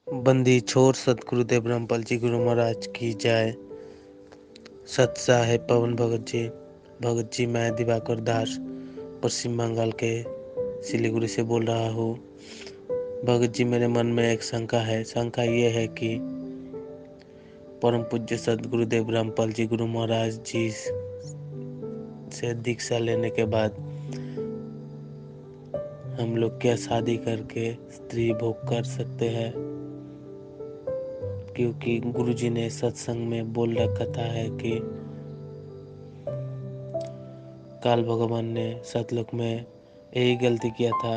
बंदी छोड़ सतगुरुदेव रामपाल जी गुरु महाराज की जय। सत साहेब पवन भगत जी मैं दिवाकर दास पश्चिम बंगाल के सिलीगुड़ी से बोल रहा हूँ। भगत जी, मेरे मन में एक शंका है। शंका ये है कि परम पूज्य सतगुरुदेव रामपाल जी गुरु महाराज जी से दीक्षा लेने के बाद हम लोग क्या शादी करके स्त्री भोग कर सकते हैं? क्योंकि गुरुजी ने सत्संग में बोल रखा था है कि काल भगवान ने सतलोक में यही गलती किया था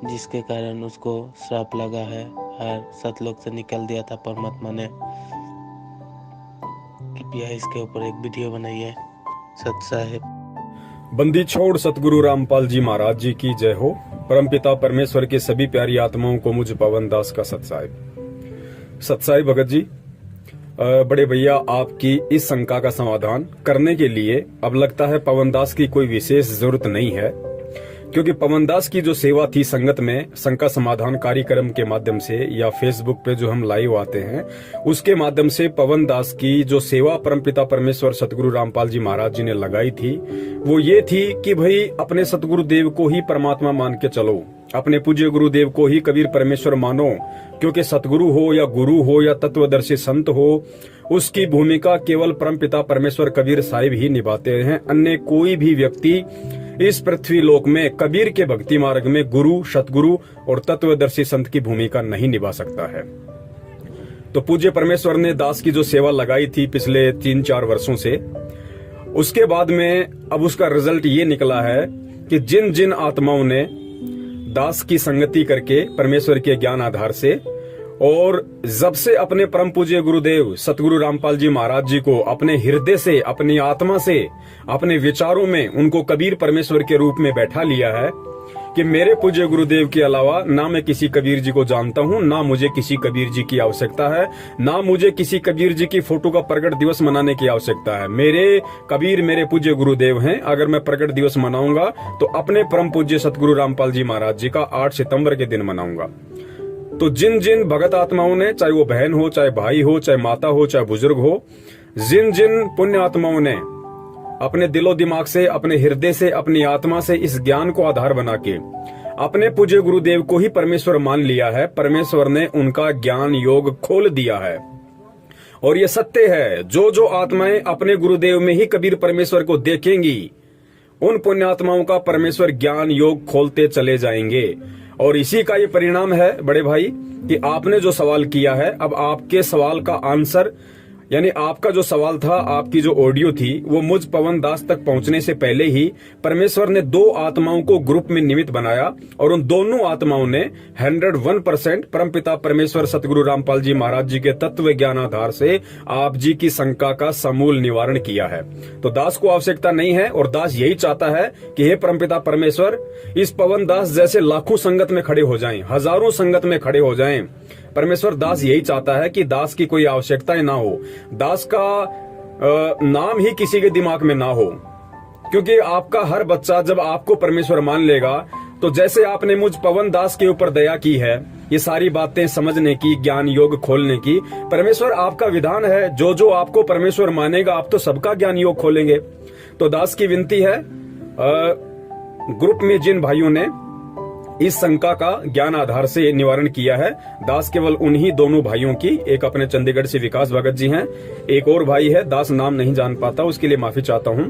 जिसके कारण उसको श्राप लगा है और सतलोक से निकल दिया था परमात्मा ने। कृपया इसके ऊपर एक वीडियो बनाइए। सत साहेब। बंदी छोड़ सतगुरु रामपाल जी महाराज जी की जय हो। परमपिता परमेश्वर के सभी प्यारी आत्माओं को मुझ पवन दास का सतसाई भगत जी। बड़े भैया, आपकी इस शंका का समाधान करने के लिए अब लगता है पवन दास की कोई विशेष जरूरत नहीं है, क्योंकि पवन दास की जो सेवा थी संगत में शंका समाधान कार्यक्रम के माध्यम से या फेसबुक पे जो हम लाइव आते हैं उसके माध्यम से पवन दास की जो सेवा परमपिता परमेश्वर सतगुरु रामपाल जी महाराज जी ने लगाई थी वो ये थी कि भाई अपने सतगुरुदेव को ही परमात्मा मान के चलो, अपने पूज्य गुरुदेव को ही कबीर परमेश्वर मानो, क्योंकि सतगुरु हो या गुरु हो या तत्वदर्शी संत हो उसकी भूमिका केवल परमपिता परमेश्वर कबीर साहिब ही निभाते हैं। अन्य कोई भी व्यक्ति इस पृथ्वी लोक में कबीर के भक्ति मार्ग में गुरु, सतगुरु और तत्वदर्शी संत की भूमिका नहीं निभा सकता है। तो पूज्य परमेश्वर ने दास की जो सेवा लगाई थी पिछले 3-4 वर्षों से, उसके बाद में अब उसका रिजल्ट ये निकला है कि जिन जिन आत्माओं ने दास की संगति करके परमेश्वर के ज्ञान आधार से और जब से अपने परम पूज्य गुरुदेव सतगुरु रामपाल जी महाराज जी को अपने हृदय से, अपनी आत्मा से, अपने विचारों में उनको कबीर परमेश्वर के रूप में बैठा लिया है कि मेरे पूज्य गुरुदेव के अलावा ना मैं किसी कबीर जी को जानता हूँ, ना मुझे किसी कबीर जी की आवश्यकता है, ना मुझे किसी कबीर जी की फोटो का प्रकट दिवस मनाने की आवश्यकता है। मेरे कबीर मेरे पूज्य गुरुदेव हैं। अगर मैं प्रकट दिवस मनाऊंगा तो अपने परम पूज्य सतगुरु रामपाल जी महाराज जी का 8 सितंबर के दिन मनाऊंगा। तो जिन जिन भगत आत्माओं ने, चाहे वो बहन हो, चाहे भाई हो, चाहे माता हो, चाहे बुजुर्ग हो, जिन जिन पुण्य आत्माओं ने अपने दिलो दिमाग से, अपने हृदय से, अपनी आत्मा से इस ज्ञान को आधार बना के अपने पूज्य गुरुदेव को ही परमेश्वर मान लिया है, परमेश्वर ने उनका ज्ञान योग खोल दिया है। और ये सत्य है, जो जो आत्माएं अपने गुरुदेव में ही कबीर परमेश्वर को देखेंगी उन पुण्यात्माओं का परमेश्वर ज्ञान योग खोलते चले जाएंगे। और इसी का ये परिणाम है बड़े भाई कि आपने जो सवाल किया है, अब आपके सवाल का आंसर, यानी आपका जो सवाल था, आपकी जो ऑडियो थी, वो मुझ पवन दास तक पहुंचने से पहले ही परमेश्वर ने 2 आत्माओं को ग्रुप में निमित्त बनाया और उन दोनों आत्माओं ने 101% परमपिता परमेश्वर सतगुरु रामपाल जी महाराज जी के तत्व ज्ञान आधार से आप जी की शंका का समूल निवारण किया है। तो दास को आवश्यकता नहीं है और दास यही चाहता है कि हे परमपिता परमेश्वर, इस पवन दास जैसे लाखों संगत में खड़े हो जाएं, हजारों संगत में खड़े हो जाएं। परमेश्वर दास यही चाहता है कि दास की कोई आवश्यकता ही ना हो, दास का नाम ही किसी के दिमाग में ना हो, क्योंकि आपका हर बच्चा जब आपको परमेश्वर मान लेगा तो जैसे आपने मुझ पवन दास के ऊपर दया की है ये सारी बातें समझने की, ज्ञान योग खोलने की, परमेश्वर आपका विधान है जो जो आपको परमेश्वर मानेगा आप तो सबका ज्ञान योग खोलेंगे। तो दास की विनती है, ग्रुप में जिन भाइयों ने इस शंका का ज्ञान आधार से निवारण किया है, दास केवल उन्हीं दोनों भाइयों की, एक अपने चंडीगढ़ से विकास भगत जी हैं, एक और भाई है, दास नाम नहीं जान पाता, उसके लिए माफी चाहता हूं।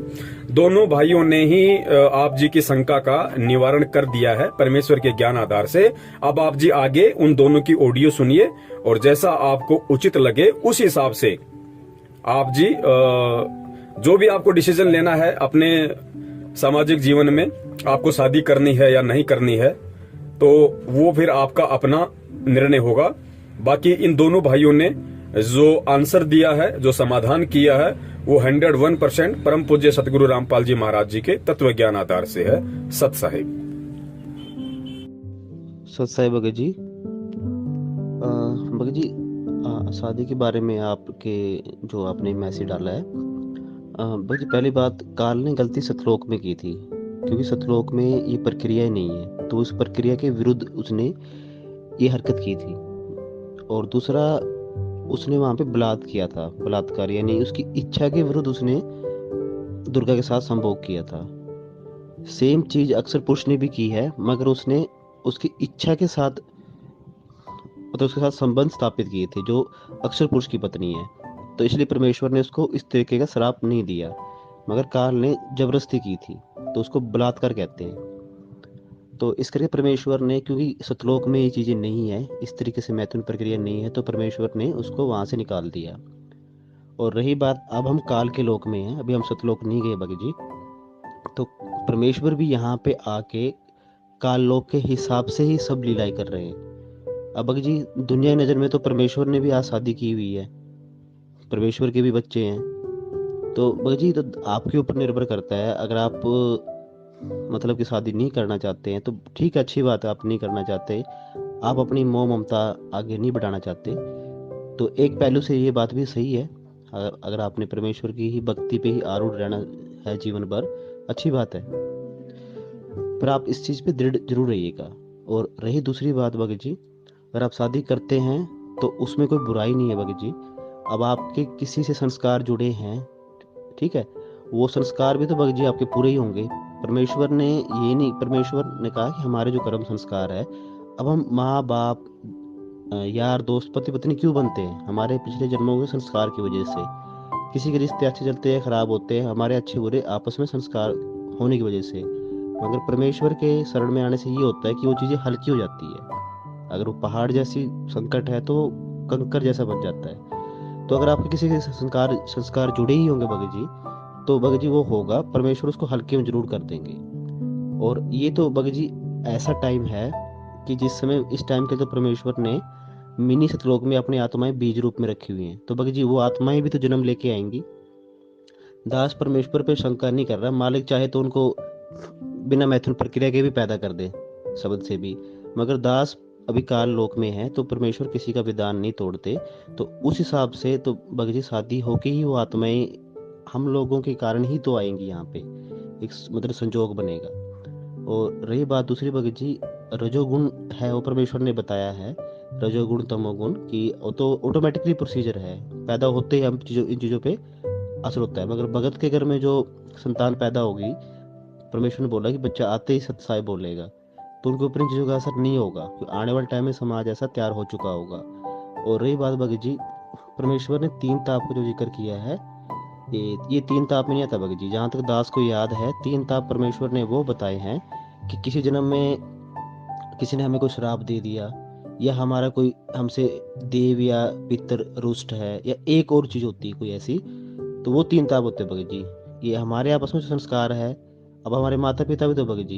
दोनों भाइयों ने ही आप जी की शंका का निवारण कर दिया है परमेश्वर के ज्ञान आधार से। अब आप जी आगे उन दोनों की ऑडियो सुनिए और जैसा आपको उचित लगे उस हिसाब से आप जी जो भी आपको डिसीजन लेना है अपने सामाजिक जीवन में, आपको शादी करनी है या नहीं करनी है, तो वो फिर आपका अपना निर्णय होगा। बाकी इन दोनों भाइयों ने जो आंसर दिया है, जो समाधान किया है, वो 101% परम पूज्य सतगुरु रामपाल जी महाराज जी के तत्व ज्ञान आधार से है। सत साहिब। सत साहिब भगत जी। भगत जी, शादी के बारे में आपके जो आपने मैसेज डाला है, भगत जी पहली बात, काल ने गलती सतलोक में की थी, क्योंकि सतलोक में ये प्रक्रिया ही नहीं है, तो उस प्रक्रिया के विरुद्ध उसने ये हरकत की थी। और दूसरा उसने वहाँ पे बलात्कार, यानी उसकी इच्छा के विरुद्ध उसने दुर्गा के साथ संभोग किया था। सेम चीज अक्सर पुरुष ने भी की है, मगर उसने उसकी इच्छा के साथ, मतलब उसके साथ संबंध स्थापित किए थे, जो अक्सर पुरुष की पत्नी है। तो इसलिए परमेश्वर ने उसको इस तरीके का श्राप नहीं दिया, मगर काल ने जबरदस्ती की थी, तो उसको बलात्कार कहते हैं। तो इस करके परमेश्वर ने, क्योंकि सतलोक में ये चीजें नहीं है, इस तरीके से मैथुन प्रक्रिया नहीं है, तो परमेश्वर ने उसको वहां से निकाल दिया। और रही बात, अब हम काल के लोक में हैं, अभी हम सतलोक नहीं गए भगत जी। तो परमेश्वर भी यहाँ पे आके काल लोक के हिसाब से ही सब लीलाएं कर रहे हैं। अब भगत जी, दुनिया की नजर में तो परमेश्वर ने भी आज शादी की हुई है, परमेश्वर के भी बच्चे हैं। तो भगत जी, तो आपके ऊपर निर्भर करता है। अगर आप मतलब कि शादी नहीं करना चाहते हैं तो ठीक है, अच्छी बात है, आप नहीं करना चाहते, आप अपनी मोह ममता आगे नहीं बढ़ाना चाहते, तो एक पहलू से ये बात भी सही है। अगर आपने परमेश्वर की ही भक्ति पे ही आरूढ़ रहना है जीवन भर, अच्छी बात है, पर आप इस चीज पे दृढ़ जरूर रहिएगा। और रही दूसरी बात भगत जी, अगर आप शादी करते हैं तो उसमें कोई बुराई नहीं है भगत जी। अब आपके किसी से संस्कार जुड़े हैं, ठीक है, वो संस्कार भी तो भगत जी आपके पूरे ही होंगे। परमेश्वर ने कहा कि हमारे जो कर्म संस्कार है, अब हम माँ बाप, यार दोस्त, पति पत्नी क्यों बनते हैं? हमारे पिछले जन्मों के संस्कार की वजह से। किसी के रिश्ते अच्छे चलते हैं, खराब होते हैं, हमारे अच्छे बुरे आपस में संस्कार होने की वजह से। मगर परमेश्वर के शरण में आने से ये होता है कि वो चीजें हल्की हो जाती है। अगर वो पहाड़ जैसी संकट है तो वो कंकर जैसा बन जाता है। तो अगर आपके किसी के संस्कार संस्कार जुड़े ही होंगे भगत जी, तो भगत जी वो होगा, परमेश्वर उसको हल्के में जरूर कर देंगे। और ये तो भगत जी ऐसा टाइम है कि जिस समय, इस टाइम के तो परमेश्वर ने मिनी सतलोक में अपनी आत्माएं बीज रूप में रखी हुई हैं। तो भगत जी वो आत्माएं भी तो जन्म लेके आएंगी। दास परमेश्वर पे शंका नहीं कर रहा, मालिक चाहे तो उनको बिना मैथुन प्रक्रिया के भी पैदा कर दे, शब्द से भी। मगर दास अभी काल लोक में है, तो परमेश्वर किसी का विधान नहीं तोड़ते। तो उस हिसाब से तो भगत जी शादी होके ही वो आत्माएं हम लोगों के कारण ही तो आएंगी यहाँ पे, एक मतलब संजोग बनेगा। और रही बात दूसरी भगत जी, रजोगुण है वो परमेश्वर ने बताया है, रजोगुण तमोगुण की वो तो ऑटोमेटिकली प्रोसीजर है, पैदा होते ही हम इन चीजों पे असर होता है। मगर भगत के घर में जो संतान पैदा होगी, परमेश्वर ने बोला कि बच्चा आते ही सत्य साई बोलेगा, तो उनके ऊपर इन चीजों का असर नहीं होगा, क्योंकि आने वाले टाइम में समाज ऐसा तैयार हो चुका होगा। और रही बात भगत जी, परमेश्वर ने 3 ताप का जो जिक्र किया है, ये 3 ताप में नहीं आता भगत जी, जहाँ तक दास को याद है 3 ताप परमेश्वर ने वो बताए हैं कि किसी जन्म में किसी ने हमें कोई श्राप दे दिया, या हमारा कोई हमसे देव या पितर रुष्ट है, या एक और चीज होती है कोई ऐसी, तो वो 3 ताप होते हैं भगत जी। ये हमारे आपस में जो संस्कार है, अब हमारे माता पिता भी तो भगत जी,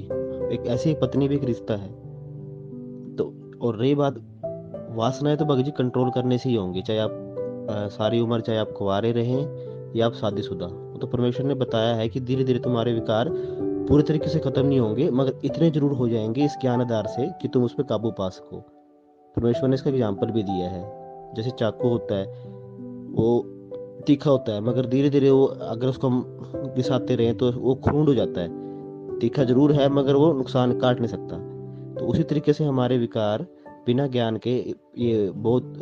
एक ऐसी एक पत्नी भी एक रिश्ता है। तो और रही बात वासनाएं, तो भगत जी कंट्रोल करने से ही होंगी, चाहे आप सारी उम्र चाहे आप कुंवारे रहें या आप शादीशुदा। तो परमेश्वर ने बताया है कि धीरे धीरे तुम्हारे विकार पूरी तरीके से खत्म नहीं होंगे, मगर इतने जरूर हो जाएंगे इस ज्ञान आधार से कि तुम उस पर काबू पा सको। परमेश्वर ने इसका एग्जाम्पल भी दिया है, जैसे चाकू होता है, वो तीखा होता है, मगर धीरे धीरे वो अगर उसको हम घिसाते रहे तो वो खूंड हो जाता है। तीखा जरूर है मगर वो नुकसान काट नहीं सकता। तो उसी तरीके से हमारे विकार बिना ज्ञान के ये बहुत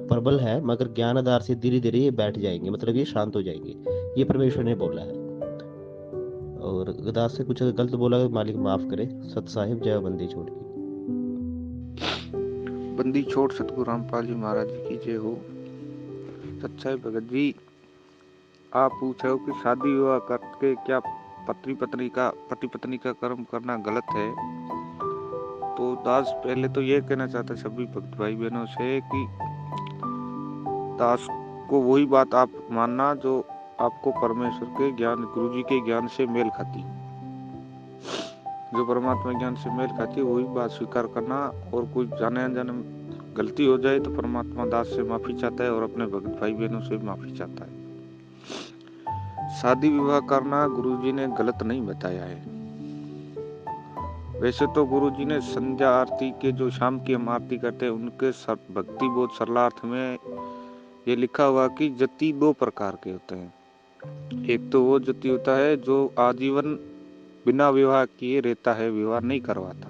प्रबल है, मगर ज्ञान आधार से धीरे धीरे ये बैठ जाएंगे, मतलब ये शांत हो जाएंगे, ये परमेश्वर ने बोला है। और गदास से कुछ अगर गलत बोला तो मालिक माफ करे। सत साहिब, जय बंदी छोड़ की। बंदी छोड़ सतगुरु रामपाल जी महाराज जी की जय हो। सच्चाई भगत जी, आप पूछ रहे हो कि शादी विवाह करके क्या पति पत्नी का कर्म करना गलत है। तो दास पहले तो ये कहना चाहता सभी भक्त भाई बहनों से कि दास को वही बात आप मानना जो आपको परमेश्वर के ज्ञान, गुरु जी के ज्ञान से मेल खाती, जो परमात्मा ज्ञान से मेल खाती वही बात स्वीकार करना। और कोई जाने अनजाने गलती हो जाए तो परमात्मा दास से माफी चाहता है और अपने भक्त भाई बहनों से माफी चाहता है। शादी विवाह करना गुरुजी ने गलत नहीं बताया है। वैसे तो गुरुजी ने संध्या आरती के जो शाम की हम आरती करते हैं उनके भक्ति बोध सरलार्थ में ये लिखा हुआ कि जति 2 प्रकार के होते हैं। एक तो वो जति होता है जो आजीवन बिना विवाह किए रहता है, विवाह नहीं करवाता,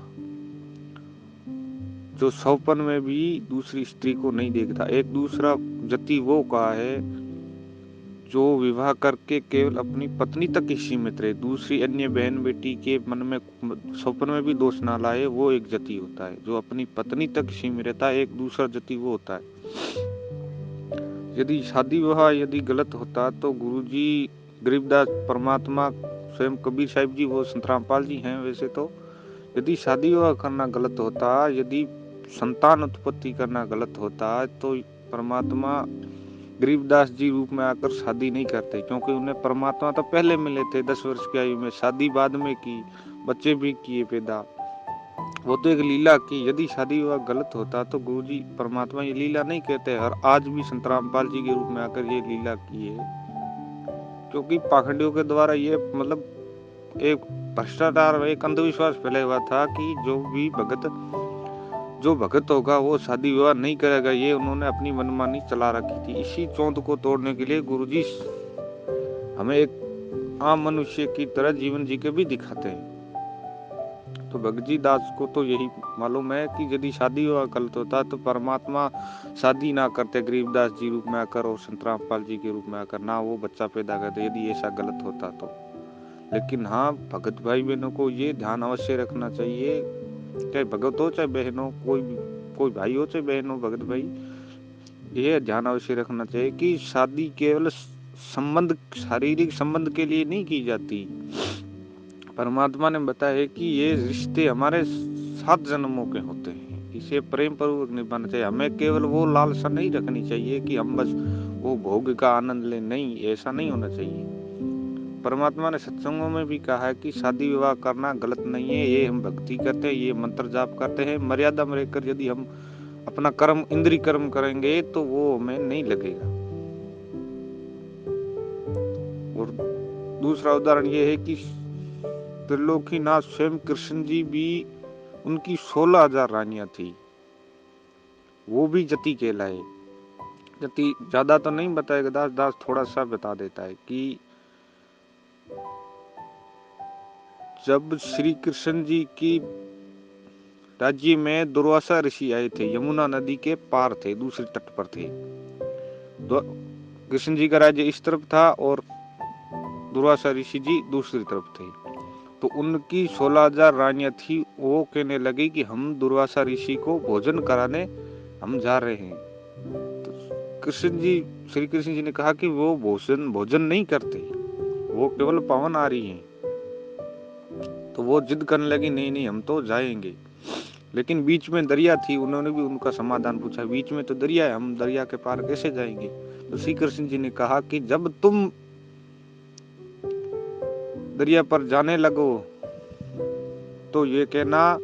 जो सौपन में भी दूसरी स्त्री को नहीं देखता। एक दूसरा जति वो कहा है जो विवाह करके केवल अपनी पत्नी तक ही सीमित रहे, दूसरी अन्य बहन बेटी के मन में सौपन में भी दोष ना लाए, वो एक जति होता है। जो अपनी पत्नी तक सीमित रहता है, एक दूसरा जति वो होता है। यदि शादी विवाह यदि गलत होता तो गुरुजी गरीबदास परमात्मा स्वयं कबीर साहिब जी, वो संत रामपाल जी हैं वैसे तो, यदि शादी विवाह करना गलत होता, यदि संतान उत्पत्ति करना गलत होता तो परमात्मा गरीबदास जी रूप में आकर शादी नहीं करते, क्योंकि उन्हें परमात्मा तो पहले मिले थे 10 वर्ष की आयु में, शादी बाद में की, बच्चे भी किए पैदा, वो तो एक लीला की। यदि शादी विवाह गलत होता तो गुरुजी परमात्मा ये लीला नहीं कहते, और आज भी संत रामपाल जी के रूप में आकर ये लीला की है। क्योंकि पाखंडियों के द्वारा ये मतलब एक भ्रष्टाचार, एक अंधविश्वास फैला हुआ था कि जो भगत होगा वो शादी विवाह नहीं करेगा, ये उन्होंने अपनी मनमानी चला रखी थी। इसी चौंध को तोड़ने के लिए गुरुजी हमें एक आम मनुष्य की तरह जीवन जी के भी दिखाते हैं। तो भगत जी दास को तो यही मालूम है कि यदि शादी विवाह गलत होता तो परमात्मा शादी ना करते गरीबदास जी रूप में आकर और संत रामपाल जी के रूप में आकर, ना वो बच्चा पैदा करते यदि ऐसा गलत होता तो। लेकिन हाँ, भगत भाई बहनों को ये ध्यान अवश्य रखना चाहिए, चाहे भगत हो चाहे बहन हो, कोई भाई हो चाहे बहन हो, भगत भाई, ये ध्यान अवश्य रखना चाहिए कि शादी केवल संबंध, शारीरिक संबंध के लिए नहीं की जाती। परमात्मा ने बताया कि ये रिश्ते हमारे 7 जन्मों के होते हैं, इसे प्रेम पूर्वक निभाना चाहिए। हमें केवल वो लालसा नहीं रखनी चाहिए कि हम बस वो भोग का आनंद लें, नहीं, ऐसा नहीं होना चाहिए। परमात्मा ने सत्संगों में भी कहा है कि शादी विवाह करना गलत नहीं है, ये हम भक्ति करते हैं, ये मंत्र जाप करते हैं, मर्यादा में रहकर यदि हम अपना कर्म, इंद्रिय कर्म करेंगे तो वो हमें नहीं लगेगा। और दूसरा उदाहरण ये है कि त्रिलोकीनाथ स्वयं कृष्ण जी भी, उनकी 16,000 रानियां थी, वो भी जति कहलाए। जति ज्यादा तो नहीं बताएगा दास थोड़ा सा बता देता है कि जब श्री कृष्ण जी की राज्य में दुर्वासा ऋषि आए थे, यमुना नदी के पार थे, दूसरे तट पर थे। कृष्ण जी का राज्य इस तरफ था और दुर्वासा ऋषि जी दूसरी तरफ थे। तो उनकी 16,000 रानियां थी। वो कहने लगी कि हम दुर्वासा ऋषि को भोजन कराने हम जा रहे हैं। तो श्री कृष्ण जी ने कहा कि वो भोजन नहीं करते, वो केवल पावन आ रही हैं। तो वो जिद करने लगी, नहीं हम तो जाएंगे। लेकिन बीच में दरिया थी, उन्होंने भी उनका समाधान पूछा, बीच में तो दरिया है, हम दरिया के पार कैसे जाएंगे। तो श्री कृष्ण जी ने कहा कि जब तुम दरिया पर जाने लगो तो ये कहना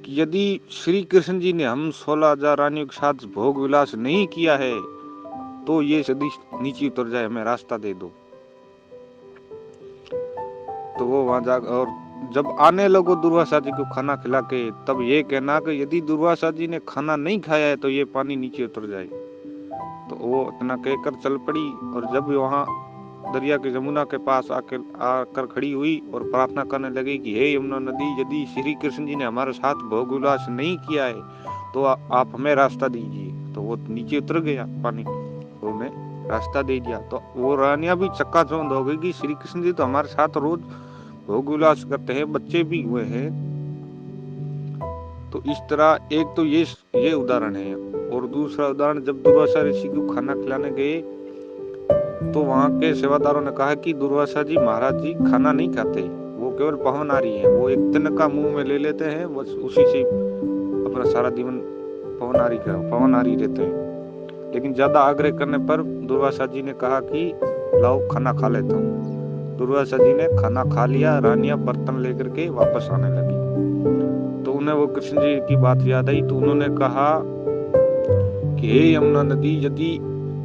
कि यदि श्री कृष्ण जी ने हम 16,000 रानियों के साथ भोग विलास नहीं किया है तो ये सदी नीचे उतर जाए, हमें रास्ता दे दो। तो वो वहां जा, और जब आने लगो दुर्वासा जी को खाना खिला के, तब ये कहना कि यदि दुर्वासा जी ने खाना नहीं खाया है तो ये पानी नीचे उतर जाए। तो वो इतना कहकर चल पड़ी, और जब वहां दरिया के यमुना के पास आकर खड़ी हुई और प्रार्थना करने लगी कि हे यमुना नदी, यदि श्री कृष्ण जी ने हमारे साथ भोग विलास नहीं किया है तो आप हमें रास्ता दीजिए। तो वो नीचे उतर गया पानी, वो हमें रास्ता दे दिया। तो वो रानियां भी चक्काचौंध हो गई कि श्री कृष्ण जी तो हमारे साथ रोज भोग विलास करते हैं, बच्चे भी हुए हैं। तो इस तरह एक तो ये उदाहरण है। और दूसरा उदाहरण, जब दुर्वासा ऋषि को खाना खिलाने गए तो वहां के सेवादारों ने कहा कि दुर्वासा जी महाराज जी खाना नहीं खाते, वो केवल पवनारी हैं, वो एक तिनका मुंह में ले लेते हैं, बस उसी से अपना सारा जीवन पवनारी रहते हैं। लेकिन ज्यादा आग्रह करने पर दुर्वासा जी ने कहा कि लाओ खाना खा लेता हूँ। दुर्वासा जी ने खाना खा लिया, रानियां बर्तन लेकर के वापस आने लगी। तो उन्हें वो कृष्ण जी की बात याद आई। तो उन्होंने कहा कि हे यमुना नदी, यदि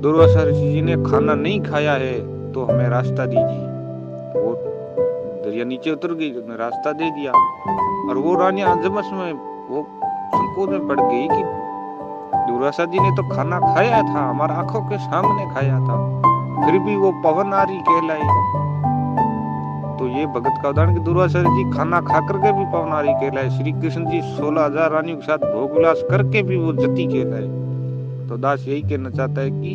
दुर्वासा ऋषि जी ने खाना नहीं खाया है तो हमें रास्ता दीजिए। वो दरिया नीचे उतर गई, उसने रास्ता दे दिया। और वो रानियां अंजमस में वो संकोच में पड़ गई कि दुर्वासा जी ने तो खाना खाया था, हमारे आंखों के सामने खाया था, फिर भी वो पवनारी कहलाई। तो तो ये भगत का उदाहरण कि दुर्वासा जी खाना खा करके भी पवनारी कहलाए, श्री कृष्ण जी 16,000 रानियों के साथ भोग विलास करके भी वो जति कहलाए। तो दास यही कहना चाहता है कि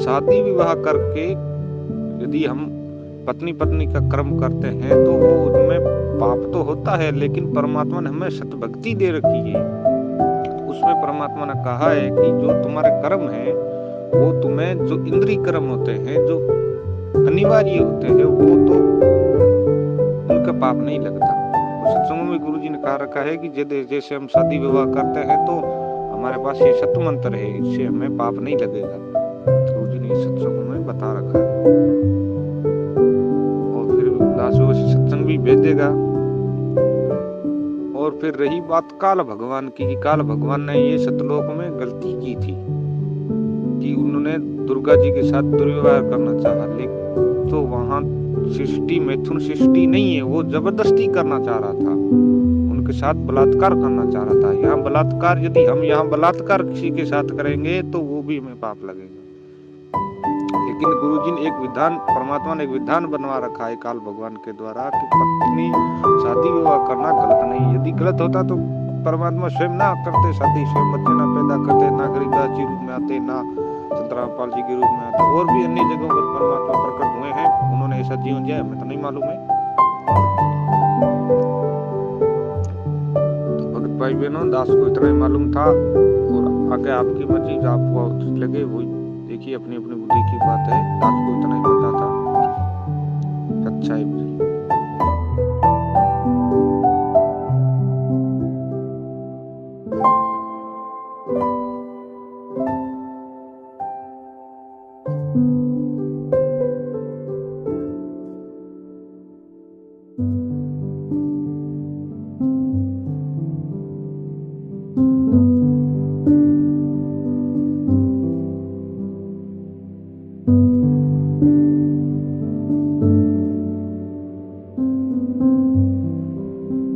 शादी विवाह करके यदि हम पत्नी पत्नी का कर्म करते हैं तो वो उनमें पाप तो होता है, लेकिन परमात्मा ने हमें सतभक्ति दे रखी है। उसमें परमात्मा ने कहा है कि जो तुम्हारे कर्म है वो तुम्हें, जो इंद्रिय कर्म होते हैं, जो अनिवार्य होते हैं, वो तो उनका पाप नहीं लगता। तो सत्संगों में गुरु जी ने कहा रखा है कि जैसे हम शादी विवाह करते हैं तो हमारे पास ये सत्य मंत्र है, इससे हमें पाप नहीं लगेगा। गुरु जी ने सत्संगों में बता रखा है। और फिर सत्संग भी भेजेगा। और फिर रही बात काल भगवान की, काल भगवान ने ये सतलोक में गलती की थी कि उन्होंने दुर्गा जी के साथ दुर्व्यवहार करना चाहा, लेकिन तो वहां सृष्टि मैथुन सृष्टि नहीं है, वो जबरदस्ती करना चाह रहा था, उनके साथ बलात्कार करना चाह रहा था। यहाँ बलात्कार, यदि हम यहाँ बलात्कार किसी के साथ करेंगे तो वो भी हमें पाप लगेगा। लेकिन गुरुजी ने एक विधान, परमात्मा ने एक विधान बनवा रखा है काल भगवान के द्वारा कि पत्नी शादी विवाह करना गलत नहीं। यदि गलत होता तो परमात्मा स्वयं ना करते शादी, स्वयं बच्चे ना पैदा करते, ना गरीबदास जी रूप में आते, ना संत रामपाल जी के रूप में आते। और भी अन्य जगहों पर परमात्मा प्रकट हुए हैं, उन्होंने ऐसा जीवन जिया, हमें तो नहीं मालूम है। तो भगत भाई बहनों, दास को इतना ही मालूम था, और आगे आपकी मर्जी, जो आपको ठीक लगे वो देखिए, अपनी अपनी बुद्धि की बात है। दास को इतना ही पता था। अच्छा है।